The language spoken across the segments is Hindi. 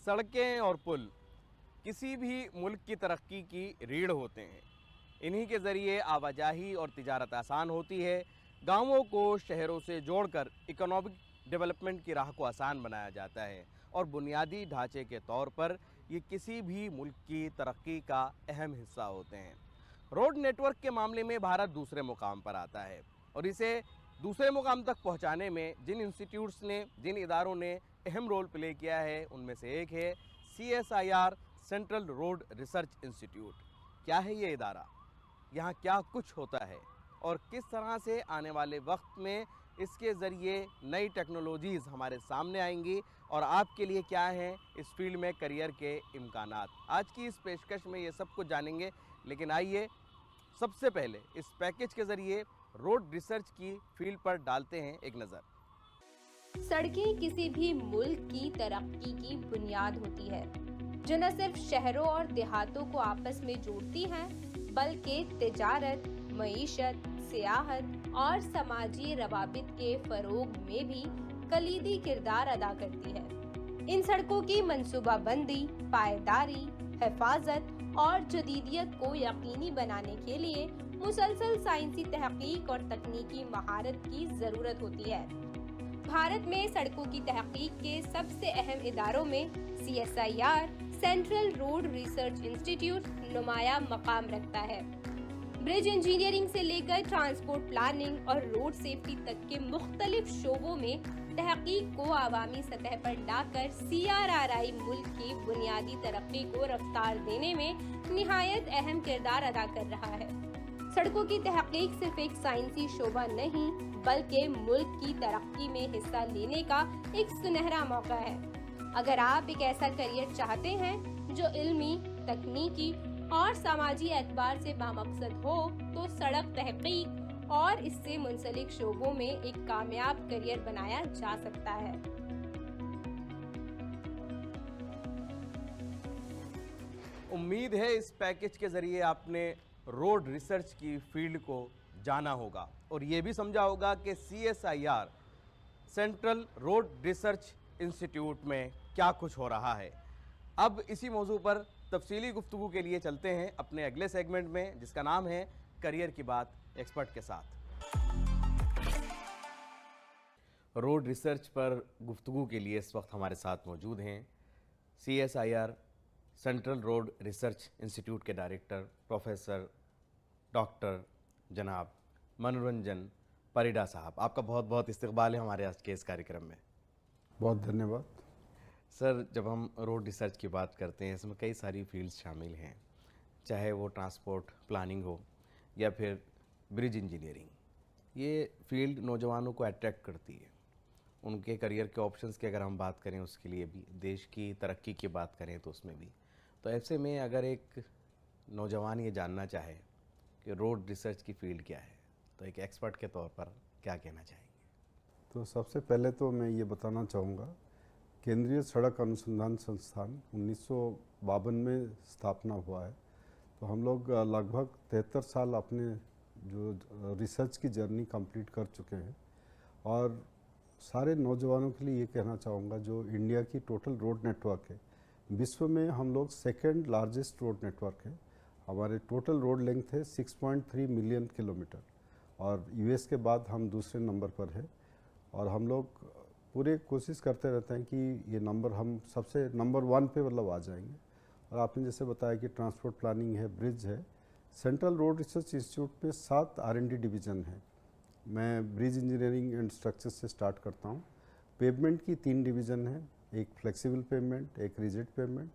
सड़कें और पुल किसी भी मुल्क की तरक्की की रीढ़ होते हैं। इन्हीं के ज़रिए आवाजाही और तिजारत आसान होती है। गांवों को शहरों से जोड़कर इकोनॉमिक डेवलपमेंट की राह को आसान बनाया जाता है और बुनियादी ढांचे के तौर पर ये किसी भी मुल्क की तरक्की का अहम हिस्सा होते हैं। रोड नेटवर्क के मामले में भारत दूसरे मुकाम पर आता है और इसे दूसरे मुकाम तक पहुंचाने में जिन इदारों ने अहम रोल प्ले किया है उनमें से एक है CSIR, central road research institute. क्या है ये इदारा, यहाँ क्या कुछ होता है और किस तरह से आने वाले वक्त में इसके ज़रिए नई टेक्नोलॉजीज़ हमारे सामने आएंगी और आपके लिए क्या हैं इस फील्ड में करियर के इम्कानात। आज की इस पेशकश में ये सब कुछ जानेंगे, लेकिन आइए सबसे पहले इस पैकेज के ज़रिए रोड रिसर्च की फील्ड पर डालते हैं एक नज़र। सड़कें किसी भी मुल्क की तरक्की की बुनियाद होती है, जो न सिर्फ शहरों और देहातों को आपस में जोड़ती हैं, बल्कि तिजारत, मईशत, सियाहत और समाजी रवाबित के फरोग में भी कलीदी किरदार अदा करती है। इन सड़कों की मंसूबाबंदी, पायदारी, हिफाजत और जदीदियत को यकीनी बनाने के लिए मुसलसल साइंसी तहकीक और तकनीकी महारत की जरूरत होती है। भारत में सड़कों की तहकीक के सबसे अहम इदारों में CSIR, central road research institute नुमाया मकाम रखता है। ब्रिज इंजीनियरिंग से लेकर ट्रांसपोर्ट प्लानिंग और रोड सेफ्टी तक के मुख्तलिफ शोबों में तहकीक को आवामी सतह पर लाकर CRRI मुल्क की बुनियादी तरक्की को रफ्तार देने में निहायत अहम किरदार अदा कर रहा है। सड़कों की तहकीक सिर्फ एक साइंसी शोबा नहीं, बल्कि मुल्क की तरक्की में हिस्सा लेने का एक सुनहरा मौका है। अगर आप एक ऐसा करियर चाहते हैं जो इल्मी, तकनीकी और समाजी एतबार से बामकसद हो, तो सड़क तहकीक और इससे मुंसलिक शोबों में एक कामयाब करियर बनाया जा सकता है। उम्मीद है इस पैकेज के ज़रिए आपने रोड रिसर्च की फील्ड को जाना होगा और ये भी समझा होगा कि CSIR, central road research institute में क्या कुछ हो रहा है। अब इसी मौजू पर तफसीली गुफ्तगू के लिए चलते हैं अपने अगले सेगमेंट में, जिसका नाम है करियर की बात एक्सपर्ट के साथ। रोड रिसर्च पर गुफ्तगू के लिए इस वक्त हमारे साथ मौजूद हैं CSIR, central road research institute के डायरेक्टर प्रोफेसर डॉक्टर जनाब मनोरंजन परिडा साहब। आपका बहुत बहुत इस्तकबाल है हमारे आज के इस कार्यक्रम में। बहुत धन्यवाद सर। जब हम रोड रिसर्च की बात करते हैं, इसमें कई सारी फील्ड्स शामिल हैं, चाहे वो ट्रांसपोर्ट प्लानिंग हो या फिर ब्रिज इंजीनियरिंग। ये फील्ड नौजवानों को अट्रैक्ट करती है, उनके करियर के ऑप्शंस की अगर हम बात करें उसके लिए भी, देश की तरक्की की बात करें तो उसमें भी। तो ऐसे में अगर एक नौजवान ये जानना चाहे कि रोड रिसर्च की फील्ड क्या है, तो एक एक्सपर्ट के तौर पर क्या कहना चाहेंगे? तो सबसे पहले तो मैं ये बताना चाहूँगा, केंद्रीय सड़क अनुसंधान संस्थान 1952 में स्थापना हुआ है। तो हम लोग लगभग 73 साल अपने जो रिसर्च की जर्नी कंप्लीट कर चुके हैं। और सारे नौजवानों के लिए ये कहना चाहूँगा, जो इंडिया की टोटल रोड नेटवर्क है, विश्व में हम लोग सेकेंड लार्जेस्ट रोड नेटवर्क है। हमारे टोटल रोड लेंथ है 6.3 मिलियन किलोमीटर और US के बाद हम दूसरे नंबर पर है। और हम लोग पूरे कोशिश करते रहते हैं कि ये नंबर हम सबसे नंबर 1 पे मतलब आ जाएंगे। और आपने जैसे बताया कि ट्रांसपोर्ट प्लानिंग है, ब्रिज है। सेंट्रल रोड रिसर्च इंस्टीट्यूट में 7 R&D डिवीज़न है। मैं ब्रिज इंजीनियरिंग एंड स्ट्रक्चर से स्टार्ट करता हूँ। पेवमेंट की 3 डिवीज़न है, एक फ्लेक्सिबल पेवमेंट, एक रिजिड पेवमेंट,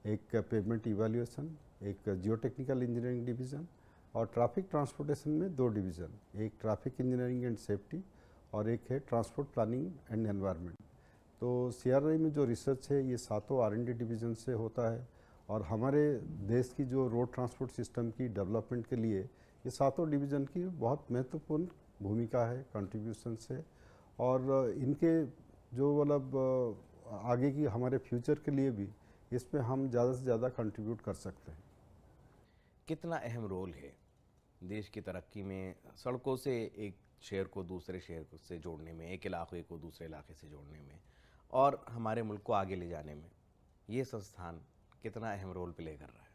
एक पेवमेंट इवैल्यूएशन, एक जियोटेक्निकल इंजीनियरिंग डिवीज़न। और ट्रैफिक ट्रांसपोर्टेशन में 2 डिवीज़न, एक ट्रैफिक इंजीनियरिंग एंड सेफ्टी और एक है ट्रांसपोर्ट प्लानिंग एंड एनवायरनमेंट। तो CRI में जो रिसर्च है ये 7 R&D डिवीज़न से होता है। और हमारे देश की जो रोड ट्रांसपोर्ट सिस्टम की डेवलपमेंट के लिए ये 7 डिवीज़न की बहुत महत्वपूर्ण भूमिका है, कंट्रीब्यूशंस है। और इनके जो मतलब आगे की हमारे फ्यूचर के लिए भी इसमें हम ज़्यादा से ज़्यादा कंट्रीब्यूट कर सकते हैं। कितना अहम रोल है देश की तरक्की में सड़कों से एक शहर को दूसरे शहर से जोड़ने में, एक इलाके को दूसरे इलाके से जोड़ने में और हमारे मुल्क को आगे ले जाने में? ये संस्थान कितना अहम रोल प्ले कर रहा है?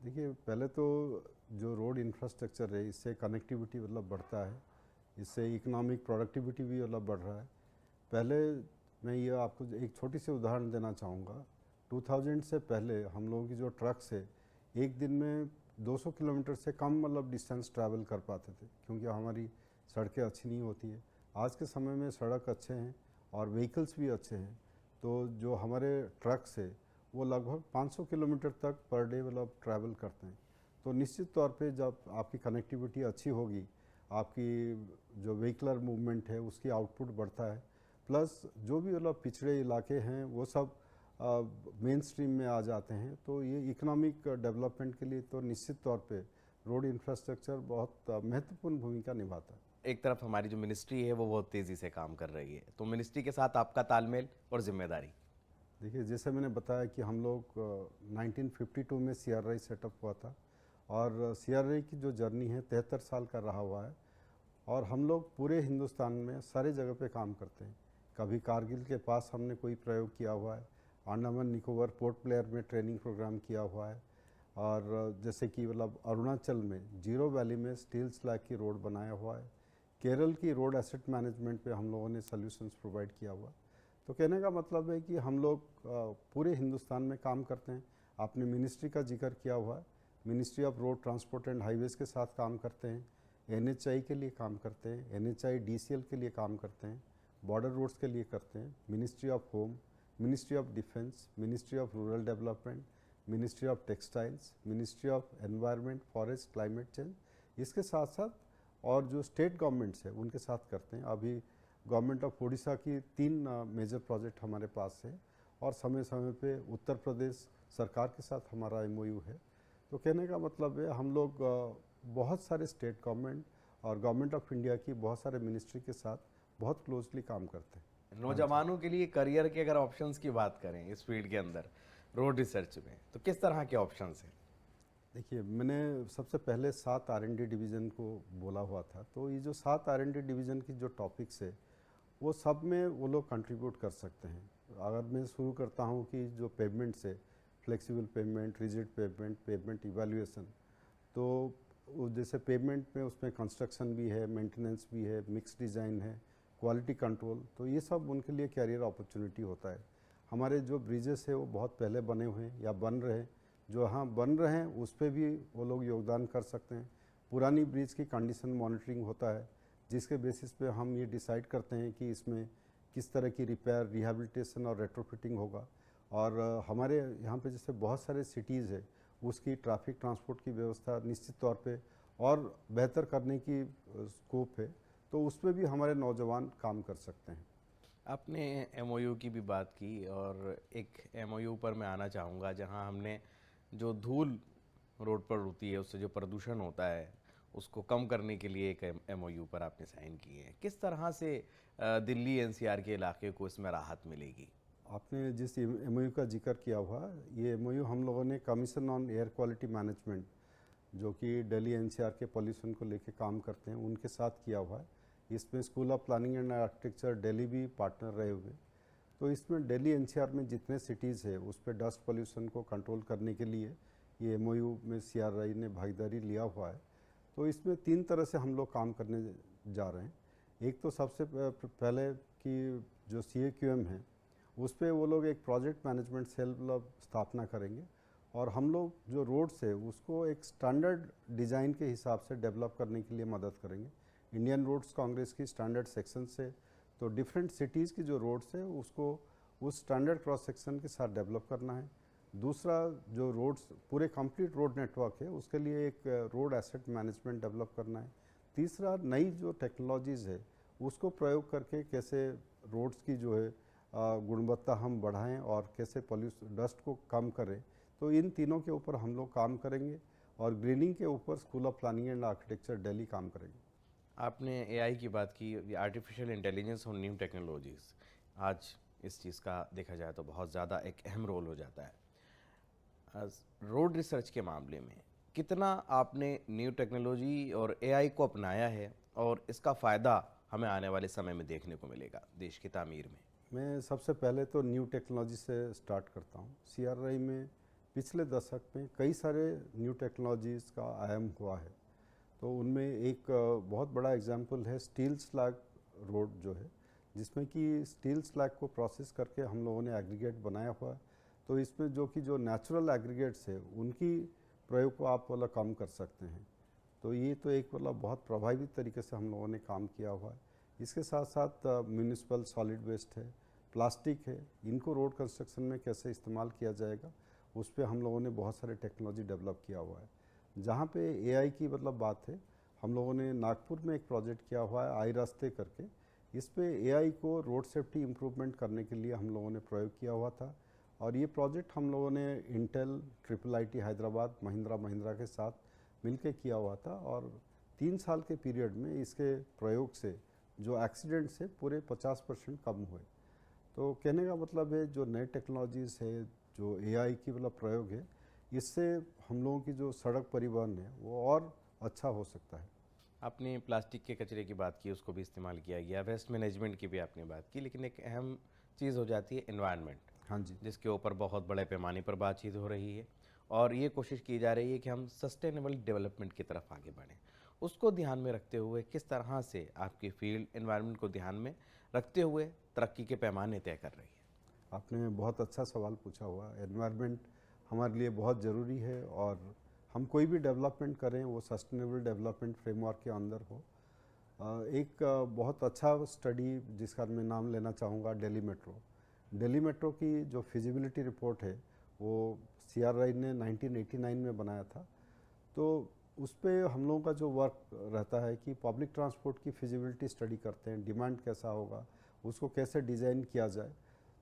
देखिए, पहले तो जो रोड इंफ्रास्ट्रक्चर है इससे कनेक्टिविटी मतलब बढ़ता है, इससे इकोनॉमिक प्रोडक्टिविटी भी मतलब बढ़ रहा है। पहले मैं ये आपको एक छोटी सी उदाहरण देना चाहूँगा। 2000 से पहले हम लोगों की जो ट्रक्स है एक दिन में 200 किलोमीटर से कम मतलब डिस्टेंस ट्रैवल कर पाते थे, क्योंकि हमारी सड़कें अच्छी नहीं होती है। आज के समय में सड़क अच्छे हैं और व्हीकल्स भी अच्छे हैं, तो जो हमारे ट्रक्स है वो लगभग 500 किलोमीटर तक पर डे मतलब ट्रैवल करते हैं। तो निश्चित तौर पे जब आपकी कनेक्टिविटी अच्छी होगी, आपकी जो व्हीकलर मूवमेंट है उसकी आउटपुट बढ़ता है, प्लस जो भी मतलब पिछड़े इलाके हैं वो सब मेन स्ट्रीम में आ जाते हैं। तो ये इकोनॉमिक डेवलपमेंट के लिए तो निश्चित तौर पे रोड इंफ्रास्ट्रक्चर बहुत महत्वपूर्ण भूमिका निभाता है। एक तरफ हमारी जो मिनिस्ट्री है वो बहुत तेज़ी से काम कर रही है, तो मिनिस्ट्री के साथ आपका तालमेल और जिम्मेदारी? देखिए, जैसे मैंने बताया कि हम लोग 1952 में CRI सेटअप हुआ था, और CRI की जो जर्नी है 73 साल का रहा हुआ है, और हम लोग पूरे हिंदुस्तान में सारे जगह पे काम करते हैं। कभी कारगिल के पास हमने कोई प्रयोग किया हुआ है, अंडमान निकोबार पोर्ट ब्लेयर में ट्रेनिंग प्रोग्राम किया हुआ है, और जैसे कि मतलब अरुणाचल में जीरो वैली में स्टील स्लैग की रोड बनाया हुआ है। केरल की रोड एसेट मैनेजमेंट पे हम लोगों ने सॉल्यूशंस प्रोवाइड किया हुआ। तो कहने का मतलब है कि हम लोग पूरे हिंदुस्तान में काम करते हैं। आपने मिनिस्ट्री का जिक्र किया हुआ है, ministry of road transport and highways के साथ काम करते हैं, NHI के लिए काम करते हैं, NHI DCL के लिए काम करते हैं, बॉर्डर रोड्स के लिए करते हैं, ministry of home, ministry of defence, ministry of rural development, ministry of textiles, ministry of environment, forest, climate change, इसके साथ साथ और जो स्टेट गवर्नमेंट्स है उनके साथ करते हैं। अभी गवर्नमेंट ऑफ उड़ीसा की 3 मेजर प्रोजेक्ट हमारे पास है, और समय समय पे उत्तर प्रदेश सरकार के साथ हमारा MOU है। तो कहने का मतलब है हम लोग बहुत सारे स्टेट गवर्नमेंट और गवर्नमेंट ऑफ इंडिया की बहुत सारे मिनिस्ट्री के साथ बहुत क्लोजली काम करते हैं। नौजवानों के लिए करियर के अगर ऑप्शंस की बात करें इस फील्ड के अंदर रोड रिसर्च में, तो किस तरह के ऑप्शंस हैं? देखिए, मैंने सबसे पहले 7 R&D डिवीज़न को बोला हुआ था। तो ये जो 7 R&D डिवीज़न की जो टॉपिक्स है वो सब में वो लोग कंट्रीब्यूट कर सकते हैं। अगर मैं शुरू करता हूँ कि जो पेमेंट्स है, flexible pavement, rigid payment, payment evaluation, तो जैसे पेमेंट में उसमें कंस्ट्रक्शन भी है, मेंटेनेंस भी है, मिक्स डिज़ाइन है, क्वालिटी कंट्रोल, तो ये सब उनके लिए कैरियर अपॉर्चुनिटी होता है। हमारे जो ब्रिजेस है वो बहुत पहले बने हुए हैं या बन रहे हैं, जो हाँ बन रहे हैं उस पर भी वो लोग योगदान कर सकते हैं। पुरानी ब्रिज की कंडीशन मॉनिटरिंग होता है, जिसके बेसिस पे हम ये डिसाइड करते हैं कि इसमें किस तरह की रिपेयर, रिहैबिलिटेशन और रेट्रोफिटिंग होगा। और हमारे यहाँ पे जैसे बहुत सारे सिटीज़ है, उसकी ट्रैफिक ट्रांसपोर्ट की व्यवस्था निश्चित तौर पे और बेहतर करने की स्कोप है, तो उस पर भी हमारे नौजवान काम कर सकते हैं। आपने MOU की भी बात की, और एक MOU पर मैं आना चाहूँगा जहाँ हमने जो धूल रोड पर उड़ती है, उससे जो प्रदूषण होता है उसको कम करने के लिए एक MOU पर आपने साइन किए हैं। किस तरह से दिल्ली NCR के इलाके को इसमें राहत मिलेगी? आपने जिस MOU का जिक्र किया हुआ, ये MOU हम लोगों ने commission on air quality management, जो कि दिल्ली NCR के पॉल्यूशन को लेके काम करते हैं, उनके साथ किया हुआ है। इसमें school of planning and architecture Delhi भी पार्टनर रहे हुए। तो इसमें दिल्ली NCR में जितने सिटीज़ है उस पर डस्ट पोल्यूशन को कंट्रोल करने के लिए ये MOU में CRI ने भागीदारी लिया हुआ है। तो इसमें 3 तरह से हम लोग काम करने जा रहे हैं। एक तो सबसे पहले कि जो CAQM है उस पर वो लोग एक प्रोजेक्ट मैनेजमेंट सेल स्थापना करेंगे, और हम लोग जो रोड्स है उसको एक स्टैंडर्ड डिज़ाइन के हिसाब से डेवलप करने के लिए मदद करेंगे। इंडियन रोड्स कांग्रेस की स्टैंडर्ड सेक्शन से, तो डिफरेंट सिटीज़ की जो रोड्स है उसको उस स्टैंडर्ड क्रॉस सेक्शन के साथ डेवलप करना है। दूसरा, जो रोड्स पूरे कंप्लीट रोड नेटवर्क है उसके लिए एक रोड एसेट मैनेजमेंट डेवलप करना है। तीसरा, नई जो टेक्नोलॉजीज़ है उसको प्रयोग करके कैसे रोड्स की जो है गुणवत्ता हम बढ़ाएं और कैसे डस्ट को कम करें। तो इन तीनों के ऊपर हम लोग काम करेंगे, और ग्रीनिंग के ऊपर school of planning and architecture Delhi काम करेंगे। आपने AI की बात की, आर्टिफिशियल इंटेलिजेंस और न्यू टेक्नोलॉजीज़, आज इस चीज़ का देखा जाए तो बहुत ज़्यादा एक अहम रोल हो जाता है। रोड रिसर्च के मामले में कितना आपने न्यू टेक्नोलॉजी और AI को अपनाया है, और इसका फ़ायदा हमें आने वाले समय में देखने को मिलेगा देश की तामीर में? मैं सबसे पहले तो न्यू टेक्नोलॉजी से स्टार्ट करता हूँ। CRI में पिछले दशक में कई सारे न्यू टेक्नोलॉजीज़ का आयाम हुआ है। तो उनमें एक बहुत बड़ा एग्जाम्पल है स्टील स्लैग रोड जो है, जिसमें कि स्टील स्लैग को प्रोसेस करके हम लोगों ने एग्रीगेट बनाया हुआ है। तो इसमें जो नेचुरल एग्रीगेट्स है उनकी प्रयोग को आप वाला कम कर सकते हैं। तो ये तो एक मतलब बहुत प्रभावी तरीके से हम लोगों ने काम किया हुआ है। इसके साथ साथ म्यूनिसिपल सॉलिड वेस्ट है, प्लास्टिक है, इनको रोड कंस्ट्रक्शन में कैसे इस्तेमाल किया जाएगा उस पर हम लोगों ने बहुत सारे टेक्नोलॉजी डेवलप किया हुआ है। जहाँ पे AI की मतलब बात है, हम लोगों ने नागपुर में एक प्रोजेक्ट किया हुआ है आई रास्ते करके। इस पे AI को रोड सेफ्टी इम्प्रूवमेंट करने के लिए हम लोगों ने प्रयोग किया हुआ था। और ये प्रोजेक्ट हम लोगों ने इंटेल, IIIT हैदराबाद, महिंद्रा के साथ मिलके किया हुआ था। और 3 साल के पीरियड में इसके प्रयोग से जो एक्सीडेंट्स है पूरे 50% कम हुए। तो कहने का मतलब है जो नए टेक्नोलॉजीज़ है, जो AI की मतलब प्रयोग है, इससे हम लोगों की जो सड़क परिवहन है वो और अच्छा हो सकता है। आपने प्लास्टिक के कचरे की बात की, उसको भी इस्तेमाल किया गया, वेस्ट मैनेजमेंट की भी आपने बात की, लेकिन एक अहम चीज़ हो जाती है एनवायरनमेंट, हाँ जी। जिसके ऊपर बहुत बड़े पैमाने पर बातचीत हो रही है और ये कोशिश की जा रही है कि हम सस्टेनेबल डेवलपमेंट की तरफ आगे बढ़ें। उसको ध्यान में रखते हुए किस तरह से आपकी फील्ड एनवायरनमेंट को ध्यान में रखते हुए तरक्की के पैमाने तय कर रही है? आपने बहुत अच्छा सवाल पूछा हुआ। एनवायरनमेंट हमारे लिए बहुत ज़रूरी है और हम कोई भी डेवलपमेंट करें वो सस्टेनेबल डेवलपमेंट फ्रेमवर्क के अंदर हो। एक बहुत अच्छा स्टडी जिसका मैं नाम लेना चाहूँगा, दिल्ली मेट्रो की जो फिजिबिलिटी रिपोर्ट है वो CRI ने 1989 में बनाया था। तो उस पर हम लोगों का जो वर्क रहता है कि पब्लिक ट्रांसपोर्ट की फिजिबिलिटी स्टडी करते हैं, डिमांड कैसा होगा, उसको कैसे डिज़ाइन किया जाए।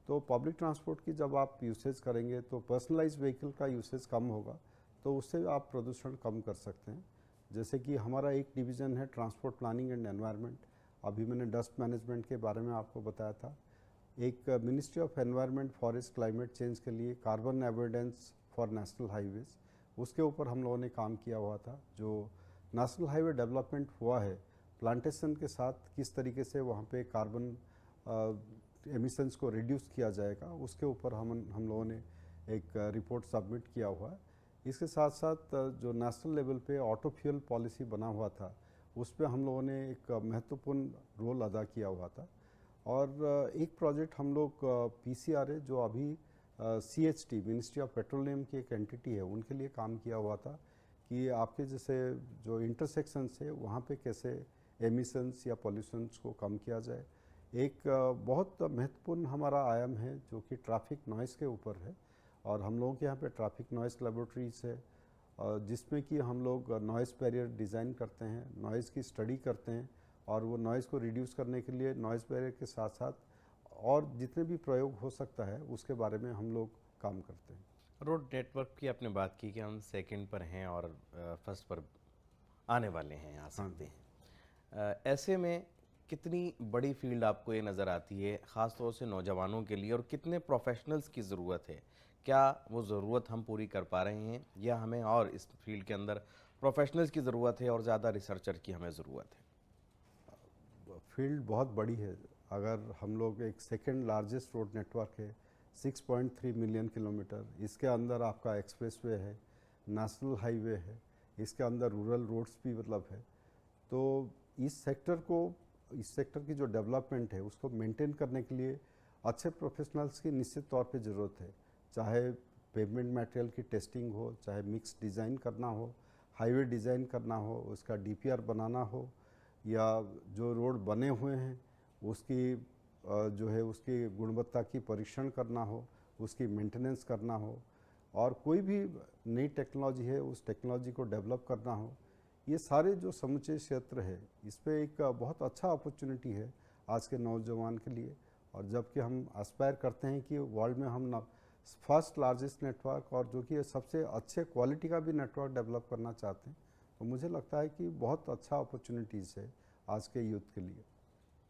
तो पब्लिक ट्रांसपोर्ट की जब आप यूसेज करेंगे तो पर्सनलाइज व्हीकल का यूसेज कम होगा, तो उससे आप प्रदूषण कम कर सकते हैं। जैसे कि हमारा एक डिवीज़न है ट्रांसपोर्ट प्लानिंग एंड एनवायरनमेंट। अभी मैंने डस्ट मैनेजमेंट के बारे में आपको बताया था। एक ministry of environment, forest, climate change के लिए कार्बन एवोइडेंस फॉर नेशनल हाईवेज़, उसके ऊपर हम लोगों ने काम किया हुआ था। जो नेशनल हाईवे डेवलपमेंट हुआ है, प्लांटेशन के साथ किस तरीके से वहाँ पे कार्बन एमिशंस को रिड्यूस किया जाएगा, उसके ऊपर हम लोगों ने एक रिपोर्ट सबमिट किया हुआ है। इसके साथ साथ जो नेशनल लेवल पे ऑटो फ्यूल पॉलिसी बना हुआ था, उस पर हम लोगों ने एक महत्वपूर्ण रोल अदा किया हुआ था। और एक प्रोजेक्ट हम लोग PCRA जो अभी CHT, मिनिस्ट्री ऑफ पेट्रोलियम की एक एंटिटी है, उनके लिए काम किया हुआ था कि आपके जैसे जो इंटरसेक्शंस है वहाँ पे कैसे एमिशंस या पॉल्यूशंस को कम किया जाए। एक बहुत महत्वपूर्ण हमारा आयाम है जो कि ट्रैफिक नॉइज़ के ऊपर है। और हम लोगों के यहाँ पे ट्रैफिक नॉइज़ लेबोरेटरीज है, जिसमें कि हम लोग नॉइज़ बैरियर डिज़ाइन करते हैं, नॉइज़ की स्टडी करते हैं और वो नॉइज़ को रिड्यूस करने के लिए नॉइज़ बैरियर के साथ साथ और जितने भी प्रयोग हो सकता है उसके बारे में हम लोग काम करते हैं। रोड नेटवर्क की आपने बात की कि हम सेकंड पर हैं और फर्स्ट पर आने वाले हैं, आ सकते हैं। ऐसे में कितनी बड़ी फील्ड आपको ये नज़र आती है ख़ास तौर से नौजवानों के लिए, और कितने प्रोफेशनल्स की ज़रूरत है? क्या वो ज़रूरत हम पूरी कर पा रहे हैं या हमें और इस फील्ड के अंदर प्रोफेशनल्स की ज़रूरत है और ज़्यादा रिसर्चर की हमें ज़रूरत है? फील्ड बहुत बड़ी है। अगर हम लोग एक सेकेंड लार्जेस्ट रोड नेटवर्क है, 6.3 मिलियन किलोमीटर, इसके अंदर आपका एक्सप्रेसवे है, नेशनल हाईवे है, इसके अंदर रूरल रोड्स भी मतलब है। तो इस सेक्टर की जो डेवलपमेंट है उसको मेंटेन करने के लिए अच्छे प्रोफेशनल्स की निश्चित तौर पे ज़रूरत है। चाहे पेवमेंट मटेरियल की टेस्टिंग हो, चाहे मिक्स डिज़ाइन करना हो, हाईवे डिज़ाइन करना हो, उसका DPR बनाना हो, या जो रोड बने हुए हैं उसकी जो है उसकी गुणवत्ता की परीक्षण करना हो, उसकी मेंटेनेंस करना हो, और कोई भी नई टेक्नोलॉजी है उस टेक्नोलॉजी को डेवलप करना हो। ये सारे जो समुचे क्षेत्र है, इस पर एक बहुत अच्छा अपॉर्चुनिटी है आज के नौजवान के लिए। और जबकि हम एस्पायर करते हैं कि वर्ल्ड में हम फर्स्ट लार्जेस्ट नेटवर्क और जो कि सबसे अच्छे क्वालिटी का भी नेटवर्क डेवलप करना चाहते हैं, तो मुझे लगता है कि बहुत अच्छा अपॉर्चुनिटीज़ है आज के यूथ के लिए।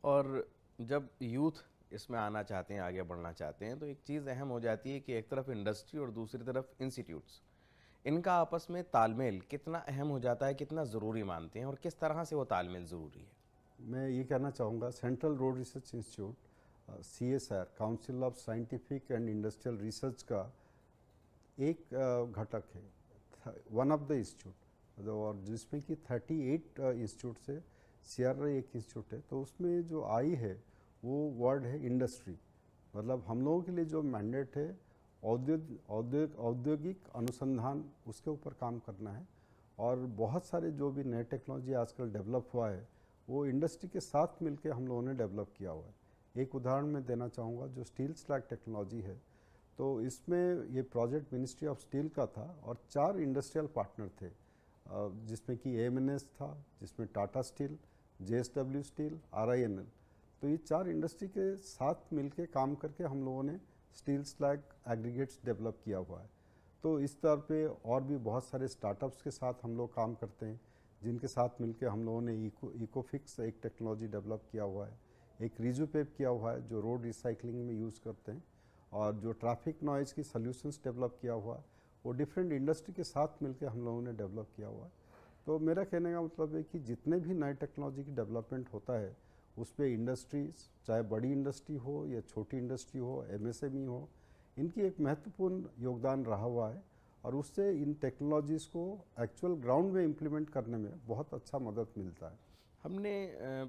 और जब यूथ इसमें आना चाहते हैं, आगे बढ़ना चाहते हैं, तो एक चीज़ अहम हो जाती है कि एक तरफ इंडस्ट्री और दूसरी तरफ इंस्टीट्यूट्स, इनका आपस में तालमेल कितना अहम हो जाता है, कितना ज़रूरी मानते हैं और किस तरह से वो तालमेल ज़रूरी है? मैं ये कहना चाहूँगा, central road research institute CSIR, council of scientific and industrial research का एक घटक है, वन ऑफ द इंस्टीट्यूट, और जिसमें कि 38 इंस्टीट्यूट से CRI एक इंस्टीट्यूट है। तो उसमें जो आई है वो वर्ड है इंडस्ट्री, मतलब हम लोगों के लिए जो मैंडेट है औद्योगिक अनुसंधान, उसके ऊपर काम करना है। और बहुत सारे जो भी नए टेक्नोलॉजी आजकल डेवलप हुआ है वो इंडस्ट्री के साथ मिलके हम लोगों ने डेवलप किया हुआ है। एक उदाहरण मैं देना चाहूँगा, जो स्टील स्लैग टेक्नोलॉजी है, तो इसमें ये प्रोजेक्ट मिनिस्ट्री ऑफ स्टील का था और 4 इंडस्ट्रियल पार्टनर थे, जिसमें कि AMNS था, जिसमें Tata steel, JSW steel, RINL। तो ये 4 इंडस्ट्री के साथ मिलके काम करके हम लोगों ने स्टील स्लैग एग्रीगेट्स डेवलप किया हुआ है। तो इस तरह पे और भी बहुत सारे स्टार्टअप्स के साथ हम लोग काम करते हैं, जिनके साथ मिलके हम लोगों ने इकोफिक्स एक टेक्नोलॉजी डेवलप किया हुआ है, एक रिजुपेप किया हुआ है जो रोड रिसाइकलिंग में यूज़ करते हैं, और जो ट्रैफिक नॉइज़ की सॉल्यूशंस डेवलप किया हुआ है वो डिफरेंट इंडस्ट्री के साथ मिलके हम लोगों ने डेवलप किया हुआ है। तो मेरा कहने का मतलब है कि जितने भी नए टेक्नोलॉजी की डेवलपमेंट होता है उस पर इंडस्ट्रीज, चाहे बड़ी इंडस्ट्री हो या छोटी इंडस्ट्री हो, MSME हो, इनकी एक महत्वपूर्ण योगदान रहा हुआ है, और उससे इन टेक्नोलॉजीज़ को एक्चुअल ग्राउंड में इम्प्लीमेंट करने में बहुत अच्छा मदद मिलता है। हमने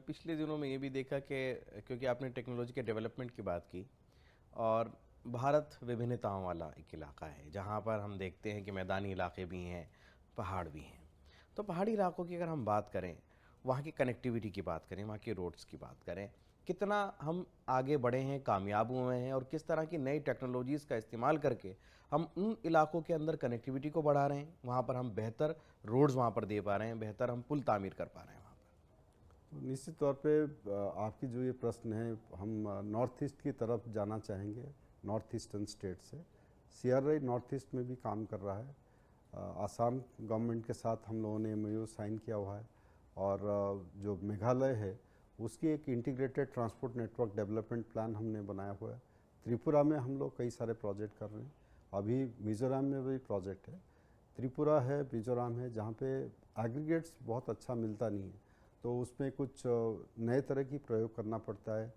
पिछले दिनों में ये भी देखा कि क्योंकि आपने टेक्नोलॉजी के डेवलपमेंट की बात की, और भारत विभिन्नताओं वाला एक इलाका है जहाँ पर हम देखते हैं कि मैदानी इलाके भी हैं, पहाड़ भी हैं। तो पहाड़ी इलाकों की अगर हम बात करें, वहाँ की कनेक्टिविटी की बात करें, वहाँ के रोड्स की बात करें, कितना हम आगे बढ़े हैं, कामयाब हुए हैं, और किस तरह की नई टेक्नोलॉजीज़ का इस्तेमाल करके हम उन इलाकों के अंदर कनेक्टिविटी को बढ़ा रहे हैं, वहाँ पर हम बेहतर रोड्स वहाँ पर दे पा रहे हैं, बेहतर हम पुल तामीर कर पा रहे हैं वहाँ पर। तो निश्चित तौर पे आपकी जो ये प्रश्न है, हम नॉर्थ ईस्ट की तरफ जाना चाहेंगे, नॉर्थ ईस्टर्न स्टेट से। CRI नॉर्थ ईस्ट में भी काम कर रहा है। आसाम गवर्नमेंट के साथ हम लोगों ने MOU साइन किया हुआ है, और जो मेघालय है उसकी एक integrated transport network development plan हमने बनाया हुआ है। त्रिपुरा में हम लोग कई सारे प्रोजेक्ट कर रहे हैं, अभी मिज़ोरम में भी प्रोजेक्ट है, त्रिपुरा है, मिज़ोरम है, जहाँ पे एग्रीगेट्स बहुत अच्छा मिलता नहीं है, तो उसमें कुछ नए तरह की प्रयोग करना पड़ता है,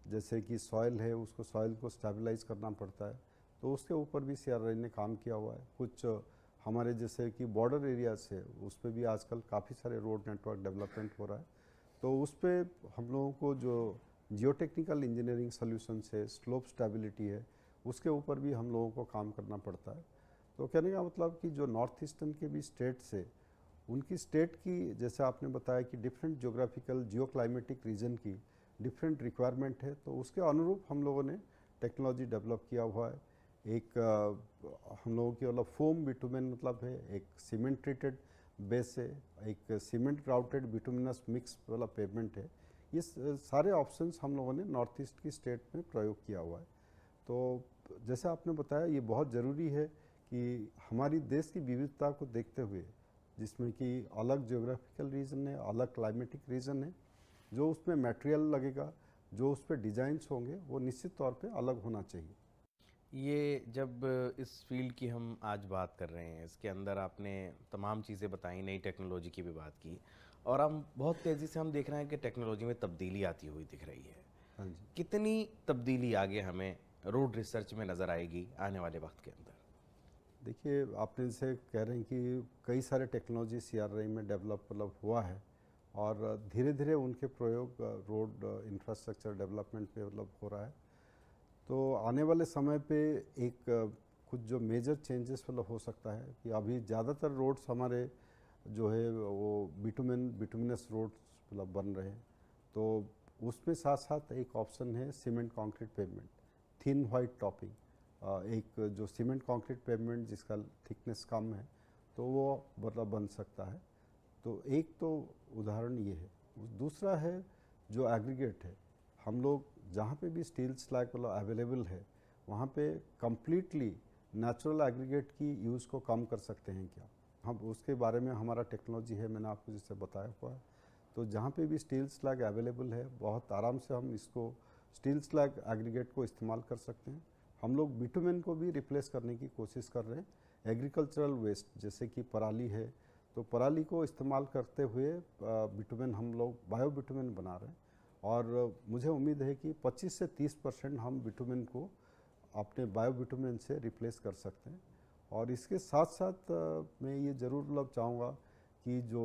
जैसे कि सॉइल है, उसको सॉइल को स्टेबलाइज करना पड़ता है, तो उसके ऊपर भी CRI ने काम किया हुआ है। कुछ हमारे जैसे कि बॉर्डर एरियाज है, उस पर भी आजकल काफ़ी सारे रोड नेटवर्क डेवलपमेंट हो रहा है, तो उस पर हम लोगों को जो जियोटेक्निकल इंजीनियरिंग सॉल्यूशंस है, स्लोप स्टेबिलिटी है, उसके ऊपर भी हम लोगों को काम करना पड़ता है। तो कहने का मतलब कि जो नॉर्थ ईस्टर्न के भी स्टेट्स है, उनकी स्टेट की, जैसे आपने बताया कि डिफरेंट ज्योग्राफिकल जियो क्लाइमेटिक रीजन की डिफरेंट रिक्वायरमेंट है, तो उसके अनुरूप हम लोगों ने टेक्नोलॉजी डेवलप किया हुआ है। एक हम लोगों की मतलब फोम बिटुमेन मतलब है, एक सीमेंट ट्रीटेड बेस है, एक सीमेंट ग्राउटेड बिटुमिनस मिक्स वाला पेवमेंट है। ये सारे ऑप्शंस हम लोगों ने नॉर्थ ईस्ट की स्टेट में प्रयोग किया हुआ है। तो जैसे आपने बताया, ये बहुत ज़रूरी है कि हमारी देश की विविधता को देखते हुए, जिसमें कि अलग ज्योग्राफिकल रीजन है, अलग क्लाइमेटिक रीजन है, जो उसमें मटेरियल लगेगा, जो उस पर डिज़ाइंस होंगे, वो निश्चित तौर पे अलग होना चाहिए। ये जब इस फील्ड की हम आज बात कर रहे हैं, इसके अंदर आपने तमाम चीज़ें बताई, नई टेक्नोलॉजी की भी बात की, और हम बहुत तेज़ी से हम देख रहे हैं कि टेक्नोलॉजी में तब्दीली आती हुई दिख रही है। हाँ जी। कितनी तब्दीली आगे हमें रोड रिसर्च में नज़र आएगी आने वाले वक्त के अंदर? देखिए, आपने जैसे कह रहे हैं कि कई सारे टेक्नोलॉजी CRI में डेवलप मतलब हुआ है, और धीरे धीरे उनके प्रयोग रोड इंफ्रास्ट्रक्चर डेवलपमेंट पे मतलब हो रहा है। तो आने वाले समय पे एक कुछ जो मेजर चेंजेस मतलब हो सकता है कि अभी ज़्यादातर रोड्स हमारे जो है वो बिटुमिनस रोड्स मतलब बन रहे हैं, तो उसमें साथ साथ एक ऑप्शन है cement concrete pavement, thin white topping, एक जो सीमेंट कंक्रीट पेवमेंट जिसका थिकनेस कम है, तो वो मतलब बन सकता है। तो एक तो उदाहरण ये है। दूसरा है जो एग्रीगेट है, हम लोग जहाँ पे भी स्टील स्लैग मतलब अवेलेबल है, वहाँ पे कम्प्लीटली नेचुरल एग्रीगेट की यूज़ को कम कर सकते हैं क्या, हम उसके बारे में हमारा टेक्नोलॉजी है, मैंने आपको जैसे बताया हुआ है। तो जहाँ पे भी स्टील स्लैग अवेलेबल है, बहुत आराम से हम इसको स्टील स्लैग एग्रीगेट को इस्तेमाल कर सकते हैं। हम लोग बिटुमेन को भी रिप्लेस करने की कोशिश कर रहे हैं। एग्रीकल्चरल वेस्ट जैसे कि पराली है, तो पराली को इस्तेमाल करते हुए बिटुमेन हम लोग बायो बिटुमेन बना रहे हैं, और मुझे उम्मीद है कि 25 से 30% हम बिटुमेन को अपने बायो बिटुमेन से रिप्लेस कर सकते हैं। और इसके साथ साथ मैं ये ज़रूर मतलब चाहूँगा कि जो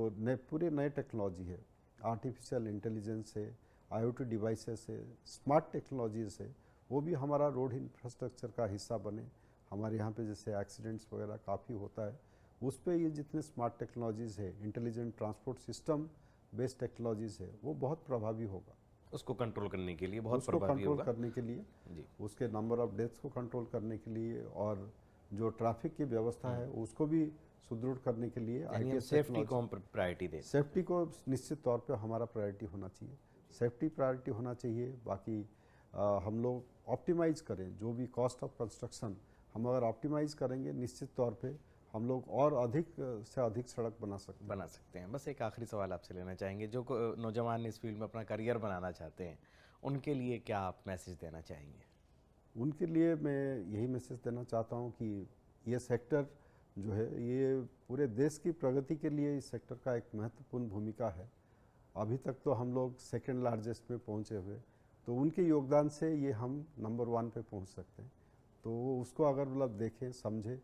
पूरे नए टेक्नोलॉजी है, आर्टिफिशियल इंटेलिजेंस है, IoT डिवाइसेस है, स्मार्ट टेक्नोलॉजीज है, वो भी हमारा रोड इंफ्रास्ट्रक्चर का हिस्सा बने। हमारे यहाँ पे जैसे एक्सीडेंट्स वगैरह काफ़ी होता है, उस पर ये जितने स्मार्ट टेक्नोलॉजीज़ है, intelligent transport system based technologies है, वो बहुत प्रभावी होगा उसको कंट्रोल करने के लिए, बहुत उसको प्रभावी कंट्रोल होगा करने के लिए जी। उसके नंबर ऑफ डेथ्स को कंट्रोल करने के लिए, और जो ट्रैफिक की व्यवस्था है उसको भी सुदृढ़ करने के लिए यानी हम ITS सेफ्टी को हम प्रायोरिटी दें। सेफ्टी को निश्चित तौर पे हमारा प्रायोरिटी होना चाहिए, सेफ्टी प्रायोरिटी होना चाहिए। बाकी हम लोग ऑप्टिमाइज करें, जो भी कॉस्ट ऑफ कंस्ट्रक्शन हम अगर ऑप्टिमाइज करेंगे, निश्चित तौर पे हम लोग और अधिक से अधिक सड़क बना सकते हैं। बस एक आखिरी सवाल आपसे लेना चाहेंगे, जो नौजवान इस फील्ड में अपना करियर बनाना चाहते हैं, उनके लिए क्या आप मैसेज देना चाहेंगे? उनके लिए मैं यही मैसेज देना चाहता हूँ कि ये सेक्टर जो है, ये पूरे देश की प्रगति के लिए इस सेक्टर का एक महत्वपूर्ण भूमिका है। अभी तक तो हम लोग सेकंड लार्जेस्ट में पहुँचे हुए, तो उनके योगदान से ये हम नंबर 1 पे पहुँच सकते हैं। तो उसको अगर मतलब देखें, समझें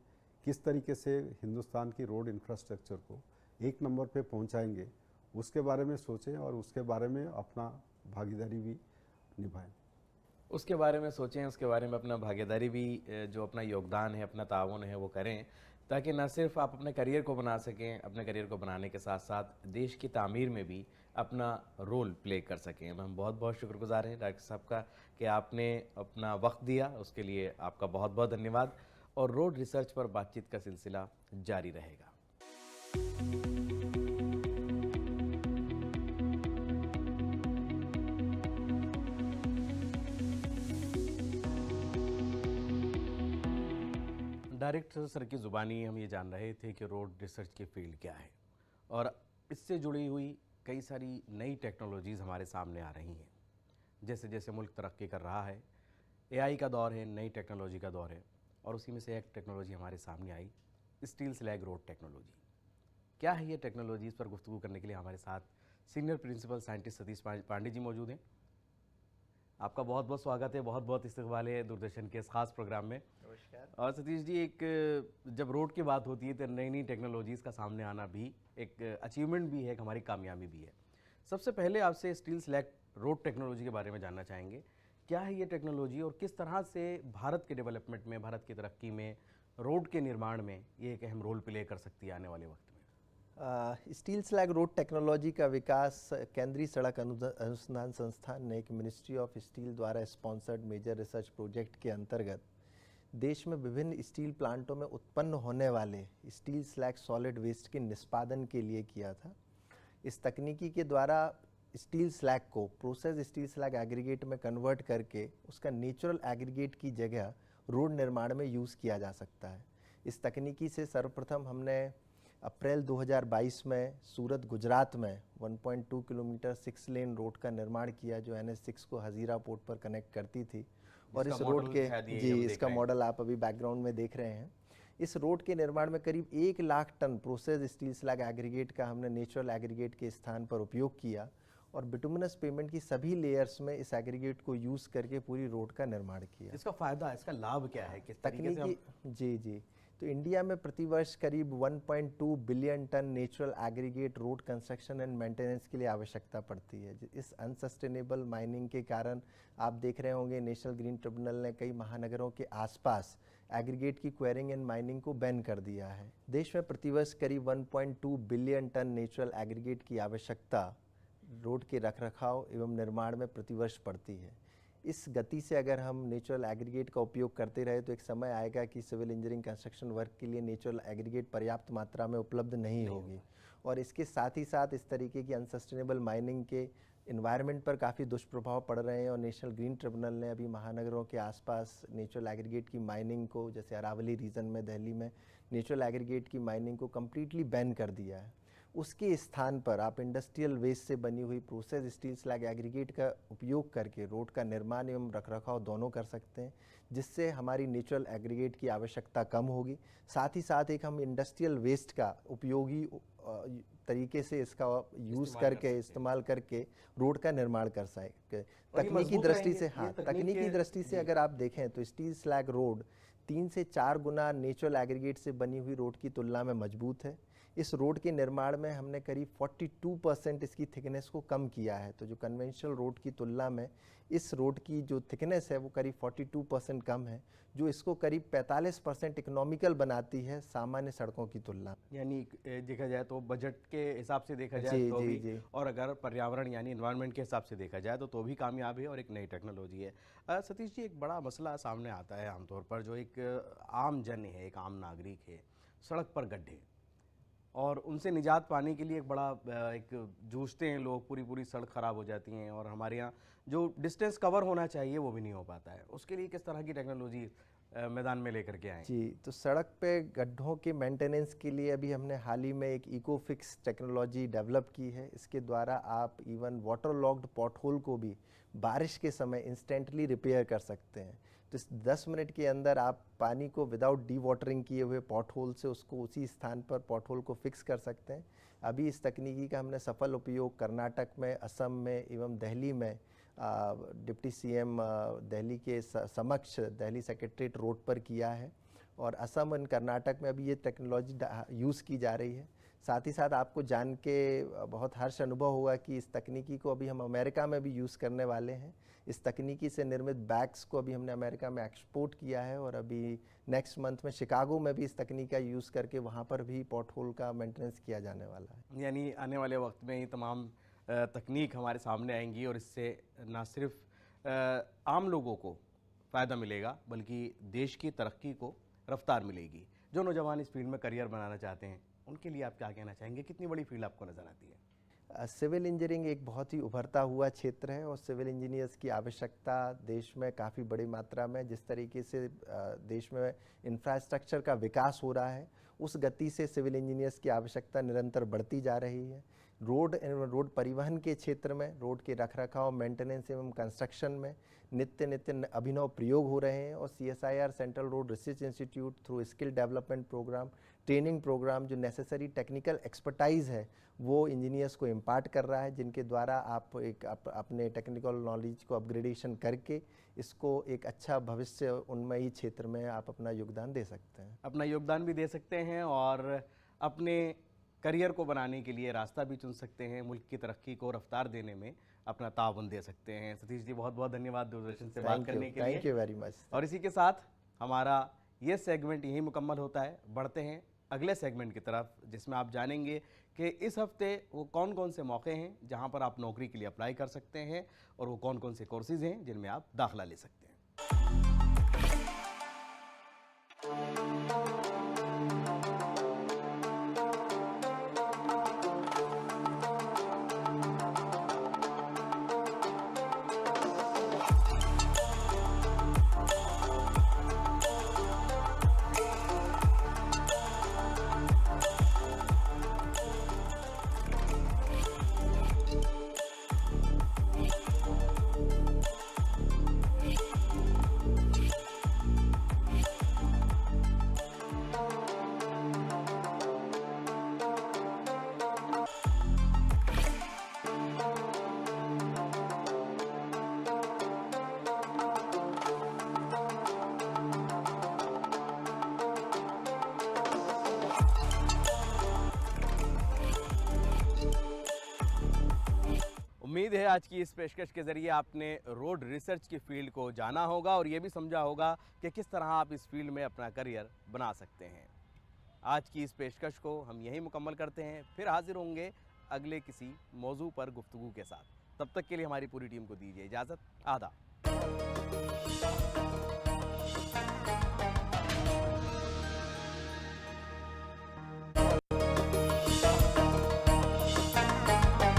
किस तरीके से हिंदुस्तान की रोड इंफ्रास्ट्रक्चर को 1 नंबर पे पहुँचाएंगे, उसके बारे में सोचें और उसके बारे में अपना भागीदारी भी निभाएं। उसके बारे में सोचें, उसके बारे में अपना भागीदारी भी, जो अपना योगदान है, अपना ताउन है, वो करें, ताकि न सिर्फ आप अपने करियर को बना सकें, अपने करियर को बनाने के साथ साथ देश की तामीर में भी अपना रोल प्ले कर सकें। हम बहुत बहुत शुक्रगुजार हैं डॉक्टर साहब का कि आपने अपना वक्त दिया, उसके लिए आपका बहुत बहुत धन्यवाद। और रोड रिसर्च पर बातचीत का सिलसिला जारी रहेगा। डायरेक्टर सर की ज़ुबानी हम ये जान रहे थे कि रोड रिसर्च की फील्ड क्या है, और इससे जुड़ी हुई कई सारी नई टेक्नोलॉजीज़ हमारे सामने आ रही हैं। जैसे जैसे मुल्क तरक्की कर रहा है, AI का दौर है, नई टेक्नोलॉजी का दौर है, और उसी में से एक टेक्नोलॉजी हमारे सामने आई, स्टील स्लैग रोड टेक्नोलॉजी। क्या है ये टेक्नोलॉजी? इस पर गुफ्तगू करने के लिए हमारे साथ senior principal scientist Satish Pandey ji मौजूद हैं। आपका बहुत बहुत स्वागत है, बहुत बहुत इस्तकबाल है दूरदर्शन के इस खास प्रोग्राम में। नमस्कार। और सतीश जी, एक जब रोड की बात होती है तो नई नई टेक्नोलॉजीज़ का सामने आना भी एक अचीवमेंट भी है, एक हमारी कामयाबी भी है। सबसे पहले आपसे स्टील स्लैग रोड टेक्नोलॉजी के बारे में जानना चाहेंगे। क्या है ये टेक्नोलॉजी और किस तरह से भारत के डेवलपमेंट में, भारत की तरक्की में, रोड के निर्माण में ये एक अहम रोल प्ले कर सकती है आने वाले वक्त में? स्टील स्लैग रोड टेक्नोलॉजी का विकास केंद्रीय सड़क अनुसंधान संस्थान ने एक मिनिस्ट्री ऑफ स्टील द्वारा स्पॉन्सर्ड मेजर रिसर्च प्रोजेक्ट के अंतर्गत देश में विभिन्न स्टील प्लांटों में उत्पन्न होने वाले स्टील स्लैग सॉलिड वेस्ट के निष्पादन के लिए किया था। इस तकनीकी के द्वारा स्टील स्लैग को प्रोसेस स्टील स्लैग एग्रीगेट में कन्वर्ट करके उसका नेचुरल एग्रीगेट की जगह रोड निर्माण में यूज़ किया जा सकता है। इस तकनीकी से सर्वप्रथम हमने अप्रैल 2022 में सूरत गुजरात में 1.2 किलोमीटर 6 लेन रोड का निर्माण किया, जो NH6 को हजीरा पोर्ट पर कनेक्ट करती थी। और इस रोड के इसका मॉडल आप अभी बैकग्राउंड में देख रहे हैं। इस रोड के निर्माण में करीब 1 lakh ton process steel slag aggregate का हमने नेचुरल एग्रीगेट के स्थान पर उपयोग किया और बिटुमिनस पेमेंट की सभी लेयर्स में इस एग्रीगेट को यूज़ करके पूरी रोड का निर्माण किया। इसका फ़ायदा, इसका लाभ क्या है? किस तरीके से तकनीकी जी तो इंडिया में प्रतिवर्ष करीब 1.2 billion ton natural aggregate road construction and maintenance के लिए आवश्यकता पड़ती है। इस अनसस्टेनेबल माइनिंग के कारण आप देख रहे होंगे नेशनल ग्रीन ट्रिब्यूनल ने कई महानगरों के आसपास एग्रीगेट की क्वेरिंग एंड माइनिंग को बैन कर दिया है। देश में प्रतिवर्ष करीब 1.2 बिलियन टन नेचुरल एग्रीगेट की आवश्यकता रोड के रखरखाव एवं निर्माण में प्रतिवर्ष पड़ती है। इस गति से अगर हम नेचुरल एग्रीगेट का उपयोग करते रहे तो एक समय आएगा कि सिविल इंजीनियरिंग कंस्ट्रक्शन वर्क के लिए नेचुरल एग्रीगेट पर्याप्त मात्रा में उपलब्ध नहीं होगी। और इसके साथ ही साथ इस तरीके की अनसस्टेनेबल माइनिंग के इन्वायरमेंट पर काफ़ी दुष्प्रभाव पड़ रहे हैं। और नेशनल ग्रीन ट्रिब्यूनल ने अभी महानगरों के आसपास नेचुरल एग्रीगेट की माइनिंग को, जैसे अरावली रीजन में दिल्ली में नेचुरल एग्रीगेट की माइनिंग को कम्प्लीटली बैन कर दिया है। उसके स्थान पर आप इंडस्ट्रियल वेस्ट से बनी हुई प्रोसेस स्टील स्लैग एग्रीगेट का उपयोग करके रोड का निर्माण एवं रखरखाव दोनों कर सकते हैं, जिससे हमारी नेचुरल एग्रीगेट की आवश्यकता कम होगी। साथ ही साथ एक हम इंडस्ट्रियल वेस्ट का उपयोगी तरीके से इसका यूज़ करके इस्तेमाल करके रोड का निर्माण कर सके। तकनीकी दृष्टि से, हाँ, तकनीकी दृष्टि से अगर आप देखें तो स्टील स्लैग रोड 3 से 4 गुना नेचुरल एग्रीगेट से बनी हुई रोड की तुलना में मजबूत है। इस रोड के निर्माण में हमने करीब 42% इसकी थिकनेस को कम किया है। तो जो कन्वेंशनल रोड की तुलना में इस रोड की जो थिकनेस है वो करीब 42% कम है, जो इसको करीब 45% इकोनॉमिकल बनाती है सामान्य सड़कों की तुलना में। यानी देखा जाए तो बजट के हिसाब से देखा जाए जी, तो जी, भी, जी। और अगर पर्यावरण यानी एनवायरनमेंट के हिसाब से देखा जाए तो भी कामयाब है और एक नई टेक्नोलॉजी है। सतीश जी, एक बड़ा मसला सामने आता है आमतौर पर, जो एक आम जन है, एक आम नागरिक है, सड़क पर गड्ढे, और उनसे निजात पाने के लिए एक बड़ा एक जूझते हैं लोग, पूरी सड़क ख़राब हो जाती हैं और हमारे यहाँ जो डिस्टेंस कवर होना चाहिए वो भी नहीं हो पाता है। उसके लिए किस तरह की टेक्नोलॉजी मैदान में लेकर के आए? जी, तो सड़क पे गड्ढों के मेंटेनेंस के लिए अभी हमने हाल ही में एक इको फिक्स टेक्नोलॉजी डेवलप की है। इसके द्वारा आप इवन वाटर लॉक्ड पॉटहोल को भी बारिश के समय इंस्टेंटली रिपेयर कर सकते हैं। तो इस 10 मिनट के अंदर आप पानी को विदाउट डी वाटरिंग किए हुए पॉटहोल से उसको उसी स्थान पर पॉटहोल को फिक्स कर सकते हैं। अभी इस तकनीकी का हमने सफल उपयोग कर्नाटक में, असम में एवं दिल्ली में डिप्टी सीएम दिल्ली के समक्ष दिल्ली सेक्रेटरीट रोड पर किया है, और असम और कर्नाटक में अभी ये टेक्नोलॉजी यूज़ की जा रही है। साथ ही साथ आपको जान के बहुत हर्ष अनुभव होगा कि इस तकनीकी को अभी हम अमेरिका में भी यूज़ करने वाले हैं। इस तकनीकी से निर्मित बैग्स को अभी हमने अमेरिका में एक्सपोर्ट किया है, और अभी नेक्स्ट मंथ में शिकागो में भी इस तकनीक का यूज़ करके वहाँ पर भी पॉटहोल का मेंटेनेंस किया जाने वाला है। यानी आने वाले वक्त में ये तमाम तकनीक हमारे सामने आएंगी और इससे ना सिर्फ आम लोगों को फ़ायदा मिलेगा बल्कि देश की तरक्की को रफ्तार मिलेगी। जो नौजवान इस फील्ड में करियर बनाना चाहते हैं उनके लिए आप क्या कहना चाहेंगे? कितनी बड़ी फील्ड आपको नज़र आती है? सिविल इंजीनियरिंग एक बहुत ही उभरता हुआ क्षेत्र है और सिविल इंजीनियर्स की आवश्यकता देश में काफ़ी बड़ी मात्रा में, जिस तरीके से देश में इंफ्रास्ट्रक्चर का विकास हो रहा है उस गति से सिविल इंजीनियर्स की आवश्यकता निरंतर बढ़ती जा रही है। रोड परिवहन के क्षेत्र में, रोड के रखरखाव, मेंटेनेंस एवं कंस्ट्रक्शन में नित्य अभिनव प्रयोग हो रहे हैं, और CSIR central road research institute through skill development programme, training programme, जो नेसेसरी टेक्निकल एक्सपर्टाइज है वो इंजीनियर्स को इम्पार्ट कर रहा है, जिनके द्वारा आप अपने टेक्निकल नॉलेज को अपग्रेडेशन करके इसको एक अच्छा भविष्य उन्मयी क्षेत्र में आप अपना योगदान दे सकते हैं। अपना योगदान भी दे सकते हैं और अपने करियर को बनाने के लिए रास्ता भी चुन सकते हैं, मुल्क की तरक्की को रफ्तार देने में अपना ताउन दे सकते हैं। सतीश जी, बहुत बहुत धन्यवाद दूरदर्शन से बात करने के लिए। Thank you very much. और इसी के साथ हमारा ये सेगमेंट यही मुकम्मल होता है। बढ़ते हैं अगले सेगमेंट की तरफ, जिसमें आप जानेंगे कि इस हफ्ते वो कौन कौन से मौके हैं जहां पर आप नौकरी के लिए अप्लाई कर सकते हैं और वो कौन कौन से कोर्सेज हैं जिनमें आप दाखिला ले सकते हैं। उम्मीद है आज की इस पेशकश के ज़रिए आपने रोड रिसर्च की फील्ड को जाना होगा और ये भी समझा होगा कि किस तरह आप इस फील्ड में अपना करियर बना सकते हैं। आज की इस पेशकश को हम यहीं मुकम्मल करते हैं, फिर हाजिर होंगे अगले किसी मौजू पर गुफ्तगू के साथ। तब तक के लिए हमारी पूरी टीम को दीजिए इजाज़त। आदाब।